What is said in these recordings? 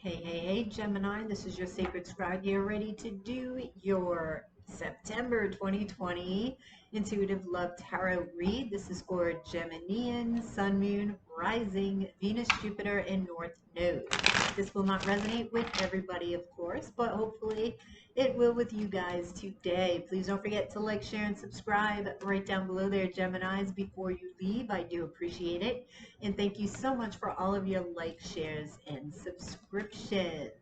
Hey, Gemini, this is your Sacred Scribe here, ready to do your September 2020 Intuitive Love Tarot read. This is for Geminian, Sun, Moon, Rising, Venus, Jupiter, and North Node. This will not resonate with everybody, of course, but hopefully it will with you guys today. Please don't forget to like, share, and subscribe right down below there, Geminis, before you leave. I do appreciate it. And thank you so much for all of your likes, shares, and subscriptions.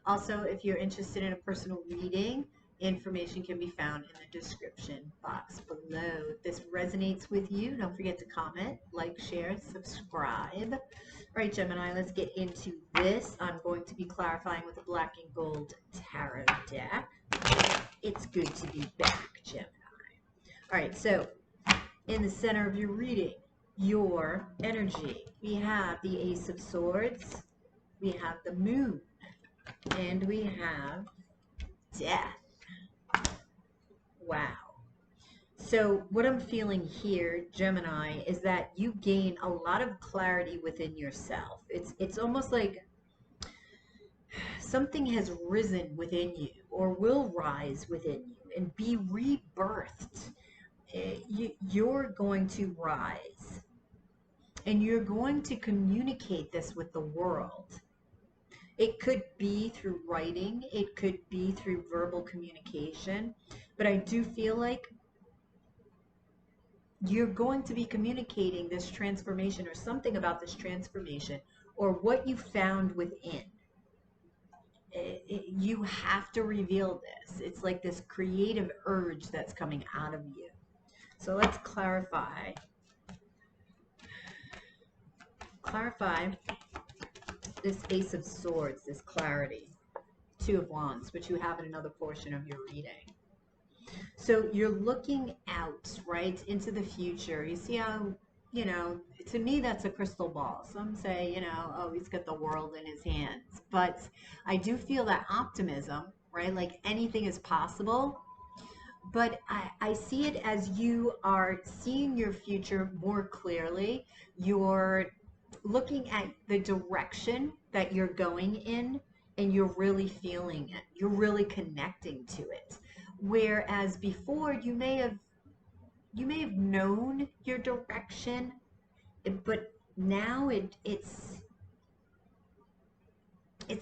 Also, if you're interested in a personal reading, information can be found in the description box below. If this resonates with you, don't forget to comment, like, share, subscribe. All right, Gemini, let's get into this. I'm going to be clarifying with a black and gold tarot deck. It's good to be back, Gemini. All right, so in the center of your reading, your energy, we have the Ace of Swords, we have the Moon, and we have Death. Wow. So what I'm feeling here, Gemini, is that you gain a lot of clarity within yourself. It's almost like something has risen within you or will rise within you and be rebirthed. You're going to rise and you're going to communicate this with the world. It could be through writing, it could be through verbal communication, but I do feel like you're going to be communicating this transformation or something about this transformation or what you found within. You have to reveal this. It's like this creative urge that's coming out of you. So let's clarify this Ace of Swords, this clarity. Two of Wands, which you have in another portion of your reading. So you're looking out, right, into the future. You see how, to me, that's a crystal ball. Some say, oh, he's got the world in his hands. But I do feel that optimism, right, like anything is possible. But I see it as you are seeing your future more clearly. You're looking at the direction that you're going in, and you're really feeling it. You're really connecting to it. Whereas before you may have known your direction, but now it's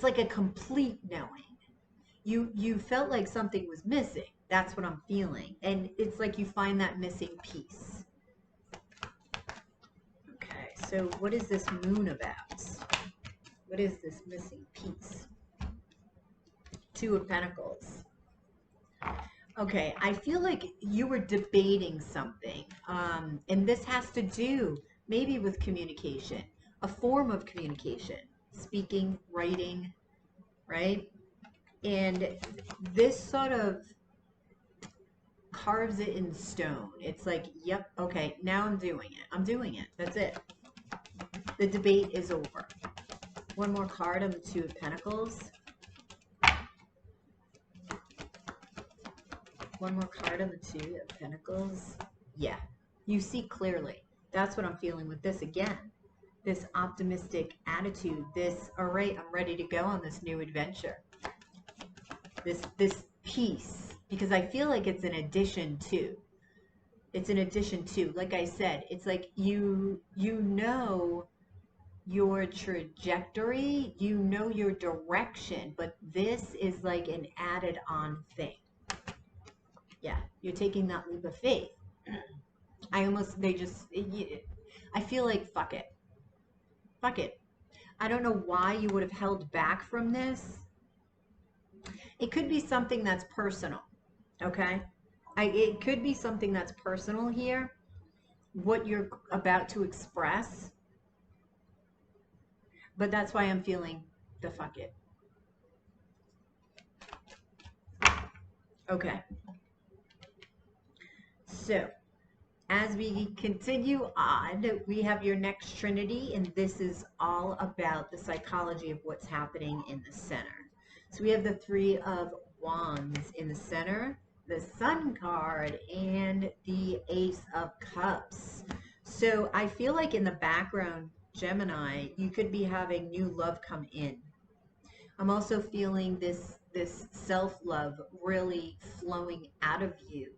like a complete knowing. You felt like something was missing. That's what I'm feeling. And it's like you find that missing piece. Okay, so what is this Moon about? What is this missing piece? Two of Pentacles. Okay, I feel like you were debating something, and this has to do maybe with communication, a form of communication, speaking, writing, right? And this sort of carves it in stone. It's like, yep, okay, now I'm doing it. I'm doing it. That's it. The debate is over. One more card on the Two of Pentacles. One more card on the Two of Pentacles. Yeah, you see clearly. That's what I'm feeling with this again. This optimistic attitude. This, all right, I'm ready to go on this new adventure. This peace. Because I feel like it's an addition to. It's an addition to. Like I said, it's like you know your trajectory. You know your direction. But this is like an added on thing. Yeah, you're taking that leap of faith. I feel like, fuck it. Fuck it. I don't know why you would have held back from this. It could be something that's personal, okay? It could be something that's personal here, what you're about to express. But that's why I'm feeling the fuck it. Okay. So, as we continue on, we have your next Trinity, and this is all about the psychology of what's happening in the center. So we have the Three of Wands in the center, the Sun card, and the Ace of Cups. So I feel like in the background, Gemini, you could be having new love come in. I'm also feeling this self-love really flowing out of you.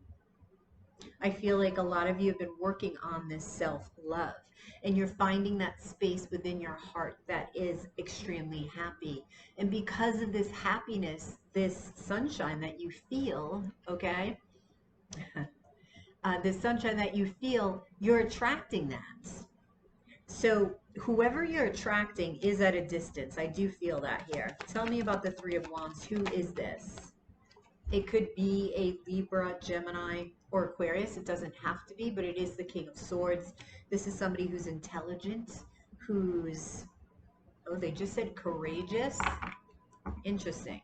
I feel like a lot of you have been working on this self-love, and you're finding that space within your heart that is extremely happy. And because of this happiness, this sunshine that you feel, okay, this sunshine that you feel, you're attracting that. So whoever you're attracting is at a distance. I do feel that here. Tell me about the Three of Wands. Who is this? It could be a Libra, Gemini, or Aquarius. It doesn't have to be, but it is the King of Swords. This is somebody who's intelligent, who's, oh, they just said courageous. Interesting.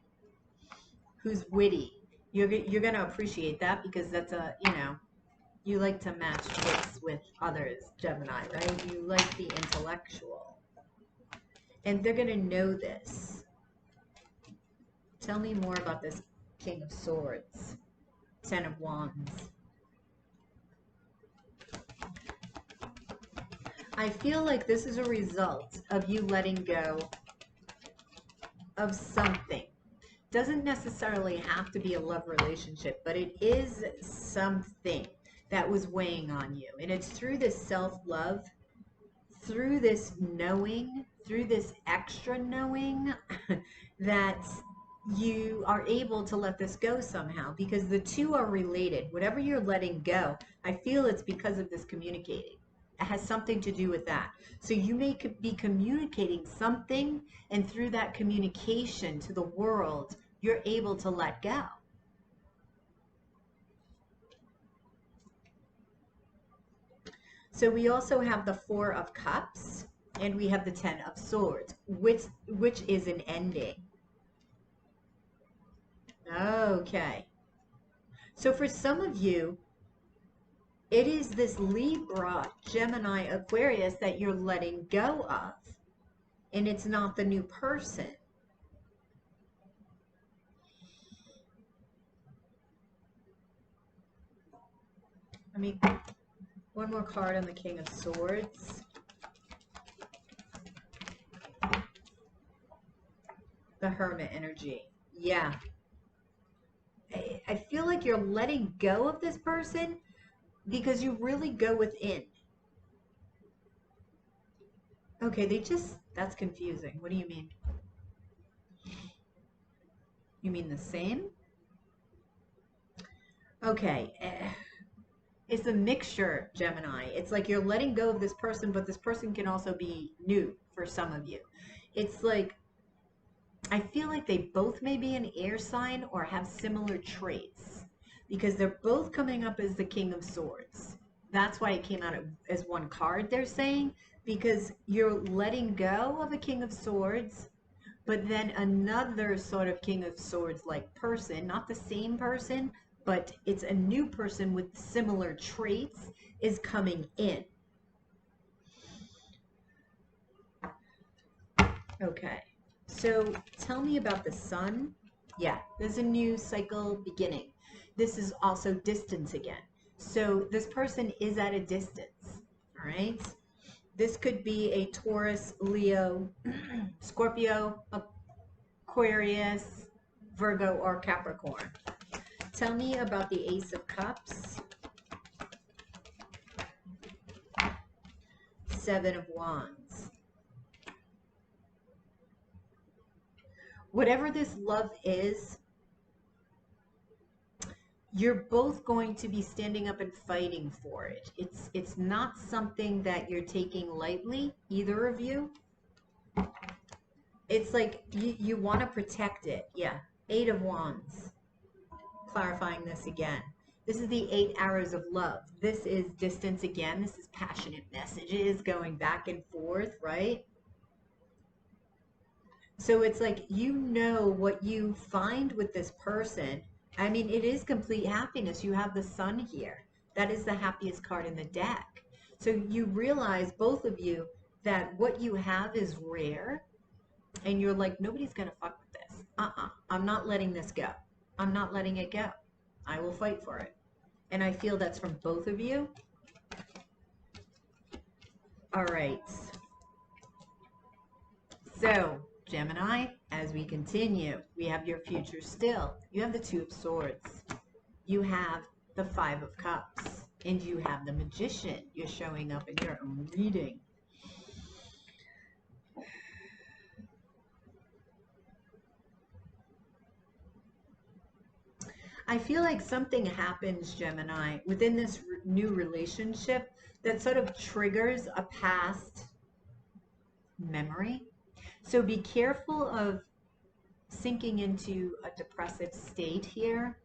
Who's witty. You're going to appreciate that because that's a, you know, you like to match wits with others, Gemini, right? You like the intellectual. And they're going to know this. Tell me more about this King of Swords. Ten of Wands. I feel like this is a result of you letting go of something. Doesn't necessarily have to be a love relationship, but it is something that was weighing on you. And it's through this self-love, through this knowing, through this extra knowing that you are able to let this go somehow, because the two are related. Whatever you're letting go, I feel it's because of this communicating. It has something to do with that. So you may be communicating something, and through that communication to the world, you're able to let go. So we also have the Four of Cups, and we have the Ten of Swords, which is an ending. Okay. So for some of you, it is this Libra, Gemini, Aquarius that you're letting go of. And it's not the new person. I mean, one more card on the King of Swords. The Hermit energy. Yeah. I feel like you're letting go of this person because you really go within. Okay, that's confusing. What do you mean? You mean the same? Okay. It's a mixture, Gemini. It's like you're letting go of this person, but this person can also be new for some of you. It's like, I feel like they both may be an air sign or have similar traits because they're both coming up as the King of Swords. That's why it came out as one card, they're saying, because you're letting go of a King of Swords, but then another sort of King of Swords like person, not the same person, but it's a new person with similar traits is coming in. Okay. So tell me about the sun. Yeah, there's a new cycle beginning. This is also distance again. So this person is at a distance, all right? This could be a Taurus, Leo, Scorpio, Aquarius, Virgo, or Capricorn. Tell me about the Ace of Cups, Seven of Wands. Whatever this love is, you're both going to be standing up and fighting for it. It's not something that you're taking lightly, either of you. It's like you want to protect it. Yeah. Eight of Wands. Clarifying this again. This is the 8 arrows of love. This is distance again. This is passionate messages going back and forth, right? So it's like, you know what you find with this person. I mean, it is complete happiness. You have the sun here. That is the happiest card in the deck. So you realize, both of you, that what you have is rare. And you're like, nobody's going to fuck with this. I'm not letting this go. I'm not letting it go. I will fight for it. And I feel that's from both of you. All right. So, Gemini, As we continue, we have your future still. You have the Two of Swords. You have the Five of Cups. And you have the Magician. You're showing up in your own reading. I feel like something happens, Gemini, within this new relationship that sort of triggers a past memory. So be careful of sinking into a depressive state here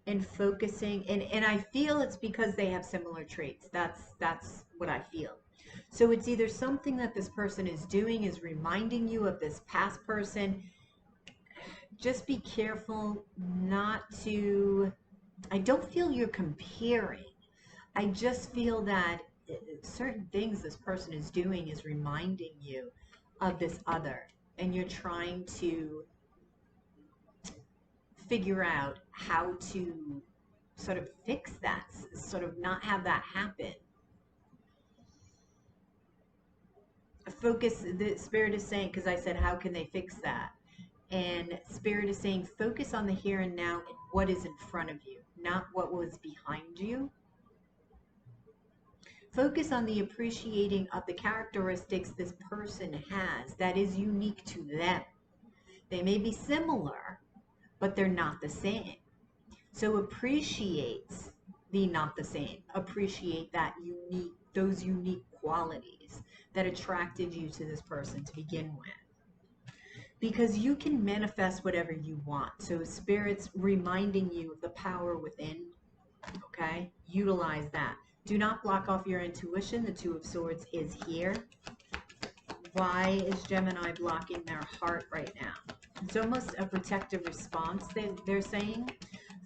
and focusing. And I feel it's because they have similar traits. That's what I feel. So it's either something that this person is doing is reminding you of this past person. Just be careful not to, I don't feel you're comparing. I just feel that certain things this person is doing is reminding you of this other, and you're trying to figure out how to sort of fix that, sort of not have that happen. Focus, the Spirit is saying, because I said, how can they fix that? And Spirit is saying, focus on the here and now and what is in front of you, not what was behind you. Focus on the appreciating of the characteristics this person has that is unique to them. They may be similar, but they're not the same. So appreciate the not the same. Appreciate that unique, those unique qualities that attracted you to this person to begin with. Because you can manifest whatever you want. So Spirit's reminding you of the power within, okay? Utilize that. Do not block off your intuition. The Two of Swords is here. Why is Gemini blocking their heart right now? It's almost a protective response, they're saying,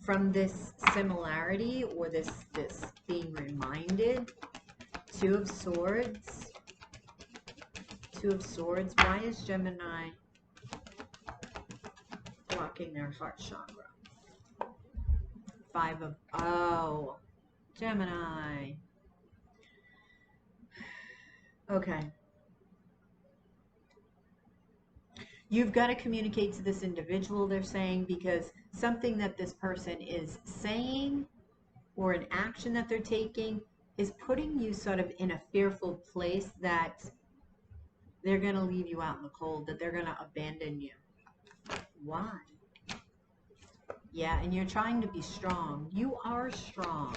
from this similarity or this being reminded. Two of Swords. Two of Swords. Why is Gemini blocking their heart chakra? Five of, oh, Gemini. Okay. You've got to communicate to this individual, they're saying, because something that this person is saying or an action that they're taking is putting you sort of in a fearful place that they're going to leave you out in the cold, that they're going to abandon you. Why? Yeah, and you're trying to be strong. You are strong.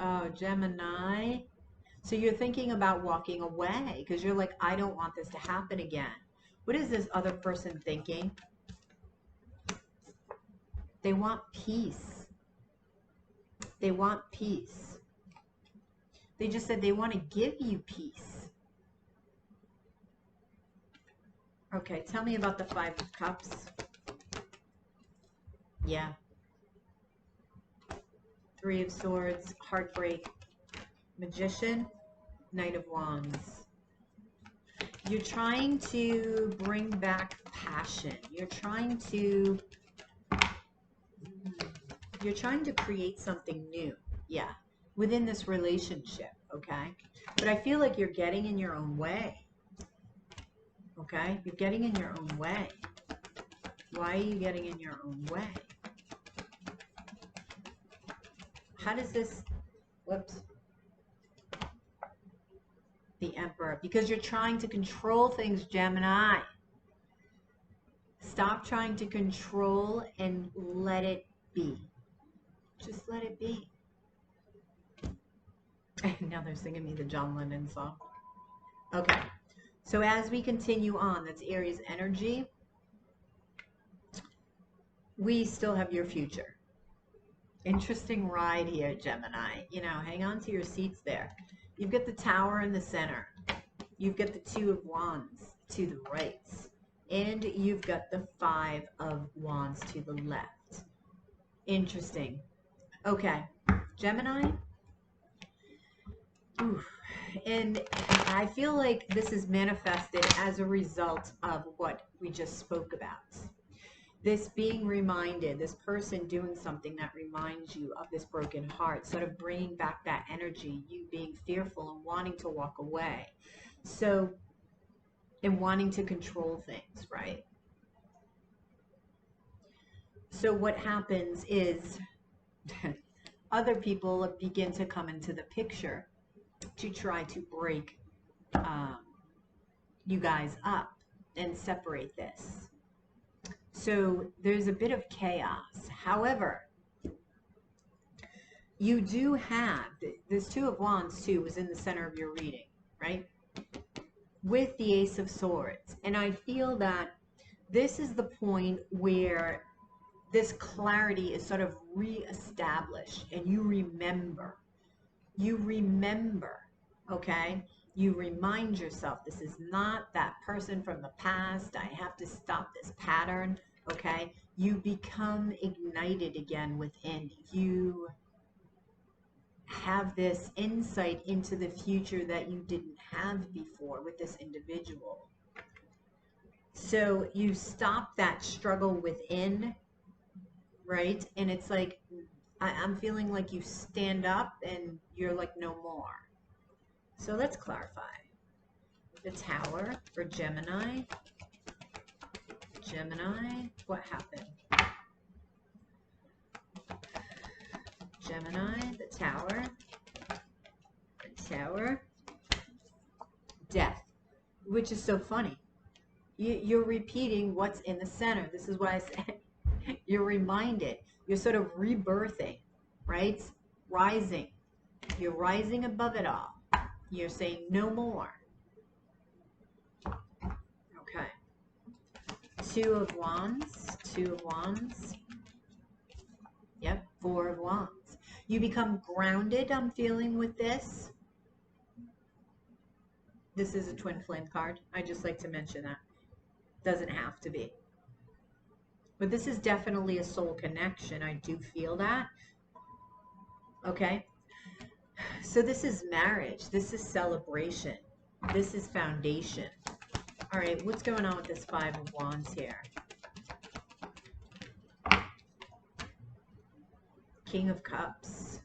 Oh, Gemini. So you're thinking about walking away because you're like, I don't want this to happen again. What is this other person thinking? They want peace. They want peace. They just said they want to give you peace. Okay, tell me about the Five of Cups. Yeah. Three of Swords, heartbreak, Magician, Knight of Wands. You're trying to bring back passion. You're trying to create something new. Yeah. Within this relationship, okay? But I feel like you're getting in your own way. Okay? You're getting in your own way. Why are you getting in your own way? How does this, whoops, the Emperor, because you're trying to control things, Gemini. Stop trying to control and let it be. Just let it be. Now they're singing me the John Lennon song. Okay, so as we continue on, that's Aries energy. We still have your future. Interesting ride here, Gemini. You know, hang on to your seats there. You've got the Tower in the center. You've got the Two of Wands to the right. And you've got the Five of Wands to the left. Interesting. Okay, Gemini. Oof. And I feel like this is manifested as a result of what we just spoke about. This being reminded, this person doing something that reminds you of this broken heart, sort of bringing back that energy, you being fearful and wanting to walk away. So, and wanting to control things, right? So what happens is other people begin to come into the picture to try to break you guys up and separate this. So there's a bit of chaos. However, you do have, this Two of Wands too was in the center of your reading, right? With the Ace of Swords. And I feel that this is the point where this clarity is sort of reestablished and you remember, okay? You remind yourself, this is not that person from the past. I have to stop this pattern, okay? You become ignited again within. You have this insight into the future that you didn't have before with this individual. So you stop that struggle within, right? And it's like, I'm feeling like you stand up and you're like, no more. So let's clarify. The Tower for Gemini. Gemini, what happened? Gemini, the Tower, Death, which is so funny. You're repeating what's in the center. This is why I said you're reminded. You're sort of rebirthing, right? Rising. You're rising above it all. You're saying no more. Okay. Two of Wands. Yep, Four of Wands. You become grounded, I'm feeling, with this. This is a twin flame card. I just like to mention that. Doesn't have to be. But this is definitely a soul connection. I do feel that. Okay. So this is marriage. This is celebration. This is foundation. All right. What's going on with this Five of Wands here? King of Cups.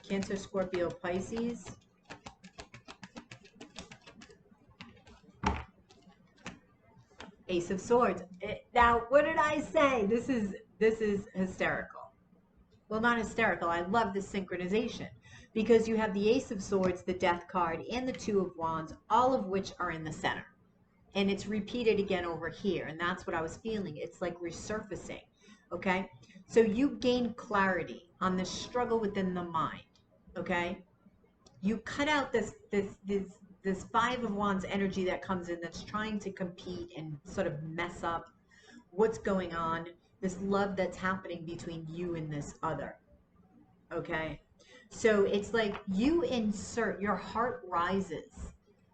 Cancer, Scorpio, Pisces. Ace of Swords. Now, what did I say? This is hysterical. Well, not hysterical. I love this synchronization because you have the Ace of Swords, the Death card, and the Two of Wands, all of which are in the center. And it's repeated again over here. And that's what I was feeling. It's like resurfacing. Okay? So you gain clarity on the struggle within the mind. Okay? You cut out this Five of Wands energy that comes in that's trying to compete and sort of mess up what's going on, this love that's happening between you and this other. Okay? So it's like you insert, your heart rises.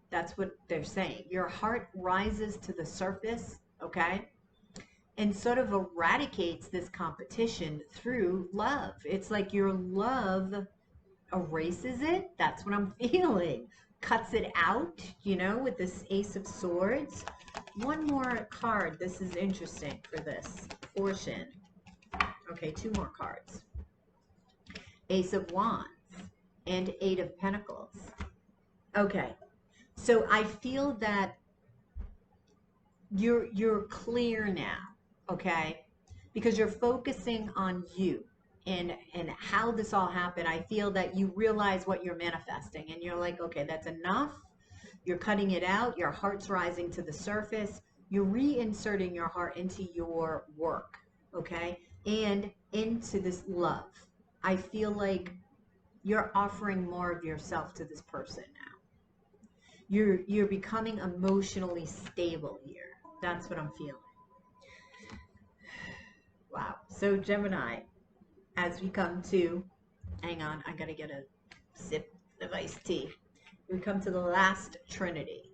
That's what they're saying. Your heart rises to the surface, okay? And sort of eradicates this competition through love. It's like your love erases it. That's what I'm feeling. Cuts it out, you know, with this Ace of Swords. One more card. This is interesting for this portion. Okay, two more cards. Ace of Wands and Eight of Pentacles. Okay, so I feel that you're clear now, okay? Because you're focusing on you and how this all happened. I feel that you realize what you're manifesting and you're like, okay, that's enough. You're cutting it out. Your heart's rising to the surface. You're reinserting your heart into your work, okay? And into this love. I feel like you're offering more of yourself to this person now. You're becoming emotionally stable here. That's what I'm feeling. Wow. So Gemini, as we come to, hang on, I gotta get a sip of iced tea. We come to the last trinity,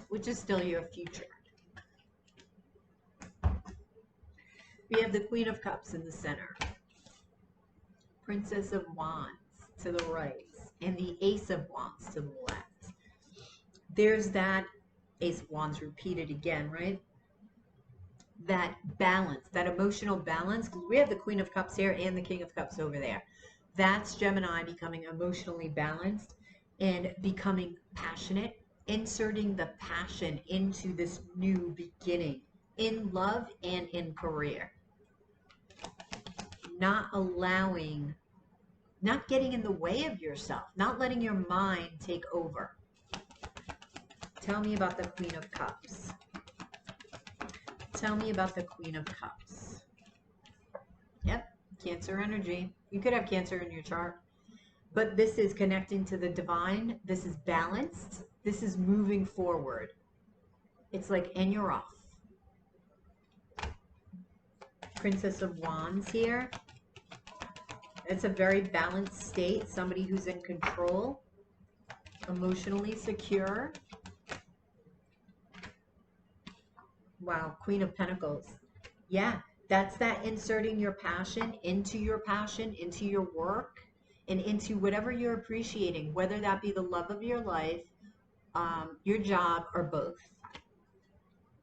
which is still your future. We have the Queen of Cups in the center, Princess of Wands to the right, and the Ace of Wands to the left. There's that Ace of Wands repeated again, right? That balance, that emotional balance. We have the Queen of Cups here and the King of Cups over there. That's Gemini becoming emotionally balanced and becoming passionate, inserting the passion into this new beginning in love and in career. Not allowing, not getting in the way of yourself, not letting your mind take over. Tell me about the Queen of Cups. Tell me about the Queen of Cups. Yep, Cancer energy. You could have Cancer in your chart. But this is connecting to the divine. This is balanced. This is moving forward. It's like, and you're off. Princess of Wands here. It's a very balanced state. Somebody who's in control, emotionally secure. Wow, Queen of Pentacles. Yeah, that's that inserting your passion, into your work, and into whatever you're appreciating, whether that be the love of your life, your job, or both.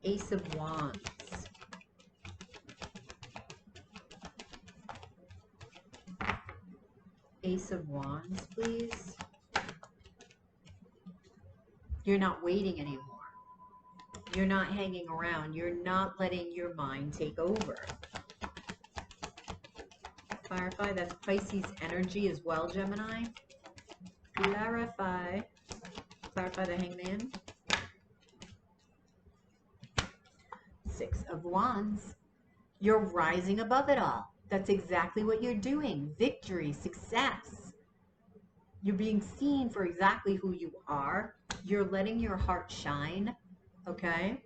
Ace of Wands. Ace of Wands, please. You're not waiting anymore. You're not hanging around. You're not letting your mind take over. Clarify, that's Pisces energy as well, Gemini. Clarify. Clarify the Hangman. Six of Wands. You're rising above it all. That's exactly what you're doing. Victory, success. You're being seen for exactly who you are. You're letting your heart shine, okay?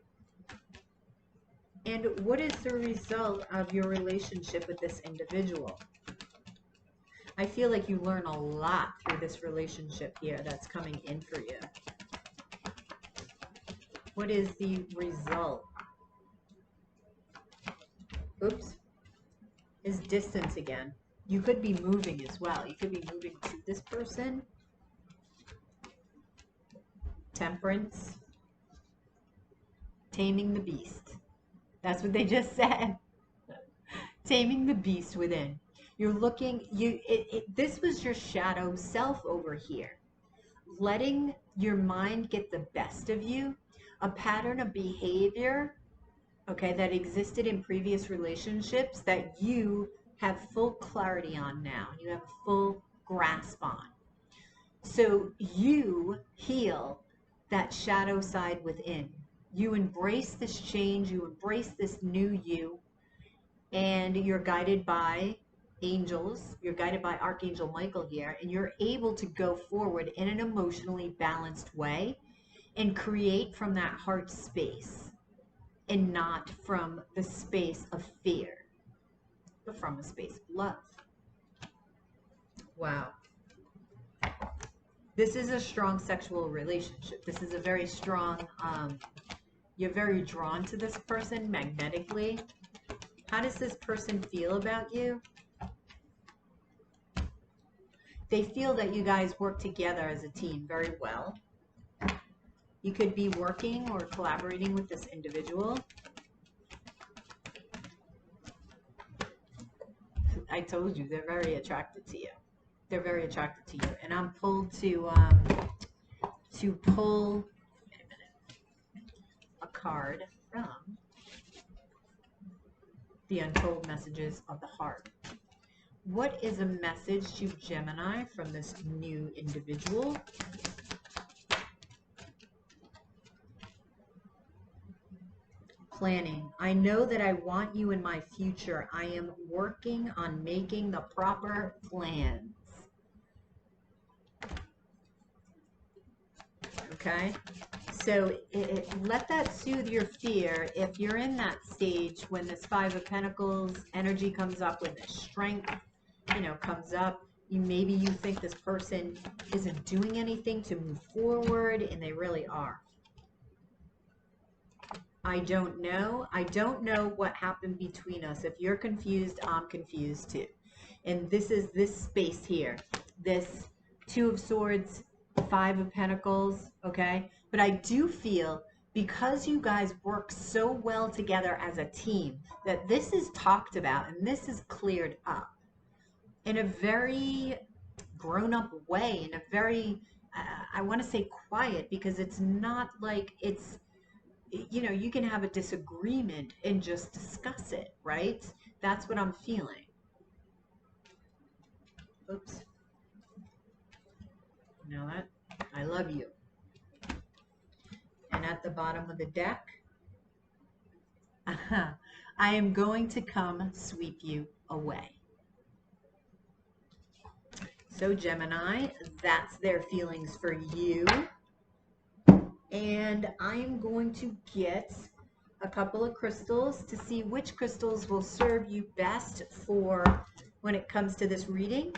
And what is the result of your relationship with this individual? I feel like you learn a lot through this relationship here that's coming in for you. What is the result? Oops. Is distance again. You could be moving as well. You could be moving to this person. Temperance. Taming the beast. That's what they just said. Taming the beast within. You're looking, this was your shadow self over here. Letting your mind get the best of you. A pattern of behavior, okay, that existed in previous relationships that you have full clarity on now. You have full grasp on. So you heal that shadow side within. You embrace this change. You embrace this new you. And you're guided by angels. You're guided by Archangel Michael here. And you're able to go forward in an emotionally balanced way and create from that heart space. And not from the space of fear, but from a space of love. Wow. This is a strong sexual relationship. This is a very strong, you're very drawn to this person magnetically. How does this person feel about you? They feel that you guys work together as a team very well. You could be working or collaborating with this individual. I told you, they're very attracted to you. They're very attracted to you. And I'm pulled to pull a card from the Untold Messages of the Heart. What is a message to Gemini from this new individual? Planning. I know that I want you in my future. I am working on making the proper plans. Okay? So let that soothe your fear. If you're in that stage when this Five of Pentacles energy comes up, when the strength, comes up, maybe you think this person isn't doing anything to move forward, and they really are. I don't know. I don't know what happened between us. If you're confused, I'm confused too. And this is this space here. This Two of Swords, Five of Pentacles, okay? But I do feel, because you guys work so well together as a team, that this is talked about and this is cleared up. in a very grown-up way, in a very, I want to say quiet, because it's not like it's, you know, you can have a disagreement and just discuss it, right? That's what I'm feeling. Oops. You know that? I love you. And at the bottom of the deck, I am going to come sweep you away. So Gemini, that's their feelings for you. And I am going to get a couple of crystals to see which crystals will serve you best for when it comes to this reading.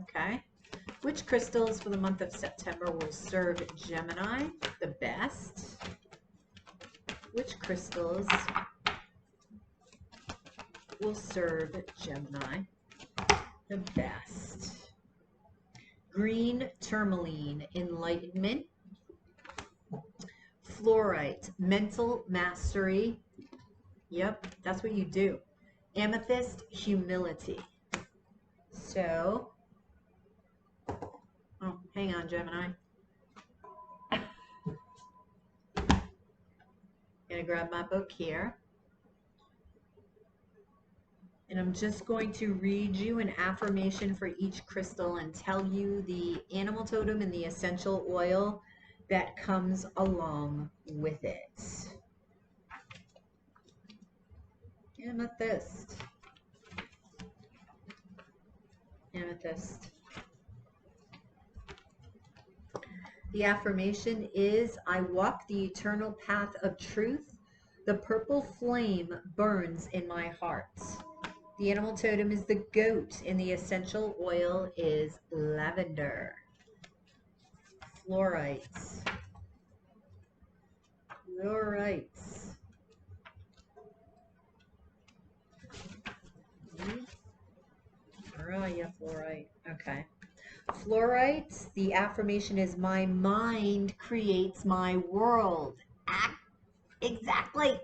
Okay. Which crystals for the month of September will serve Gemini the best? Which crystals will serve Gemini the best? Green tourmaline, enlightenment. Fluorite, mental mastery. Yep, that's what you do. Amethyst, humility. So, oh, hang on, Gemini. Gonna grab my book here. And I'm just going to read you an affirmation for each crystal and tell you the animal totem and the essential oil that comes along with it. Amethyst. Amethyst. The affirmation is, I walk the eternal path of truth. The purple flame burns in my heart. The animal totem is the goat, and the essential oil is lavender. Fluorites. Fluorites. Where are you, fluorite? Okay. Fluorite, the affirmation is, my mind creates my world. Exactly.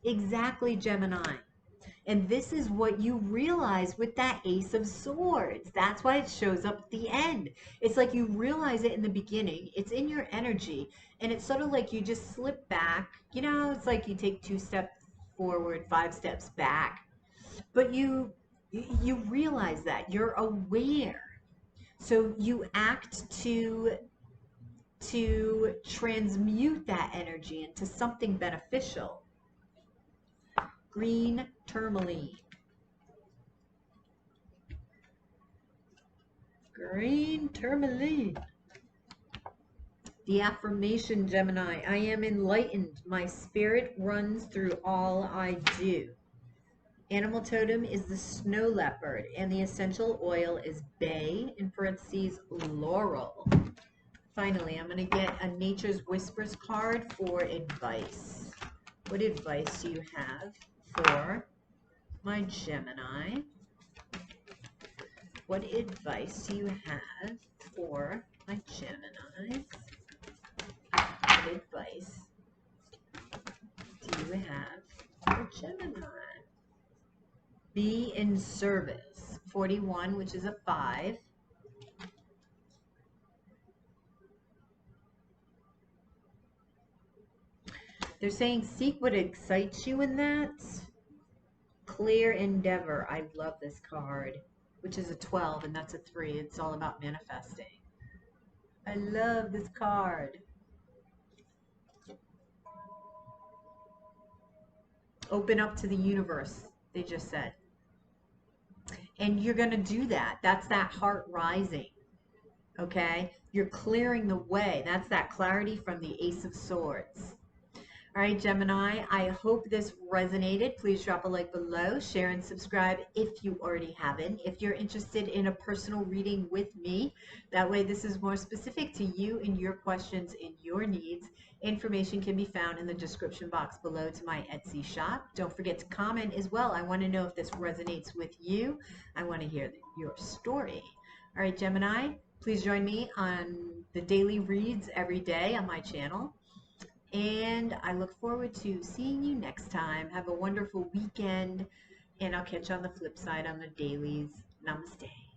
Exactly, Gemini. And this is what you realize with that Ace of Swords. That's why it shows up at the end. It's like you realize it in the beginning. It's in your energy. And it's sort of like you just slip back. You know, it's like you take 2 steps forward, 5 steps back. But you realize that. You're aware. So you act to transmute that energy into something beneficial. Green tourmaline. Green tourmaline. The affirmation, Gemini, I am enlightened. My spirit runs through all I do. Animal totem is the snow leopard, and the essential oil is bay, in parentheses, laurel. Finally, I'm going to get a Nature's Whispers card for advice. What advice do you have for my Gemini? What advice do you have for my Geminis? What advice do you have for Gemini? Be in service. 41, which is a 5. They're saying seek what excites you in that. Clear endeavor. I love this card, which is a 12, and that's a 3. It's all about manifesting. I love this card. Open up to the universe, they just said. And you're going to do that. That's that heart rising. Okay? You're clearing the way. That's that clarity from the Ace of Swords. All right, Gemini, I hope this resonated. Please drop a like below, share and subscribe if you already haven't. If you're interested in a personal reading with me, that way this is more specific to you and your questions and your needs. Information can be found in the description box below to my Etsy shop. Don't forget to comment as well. I want to know if this resonates with you. I want to hear your story. All right, Gemini, please join me on the daily reads every day on my channel. And I look forward to seeing you next time. Have a wonderful weekend, and I'll catch you on the flip side on the dailies. Namaste.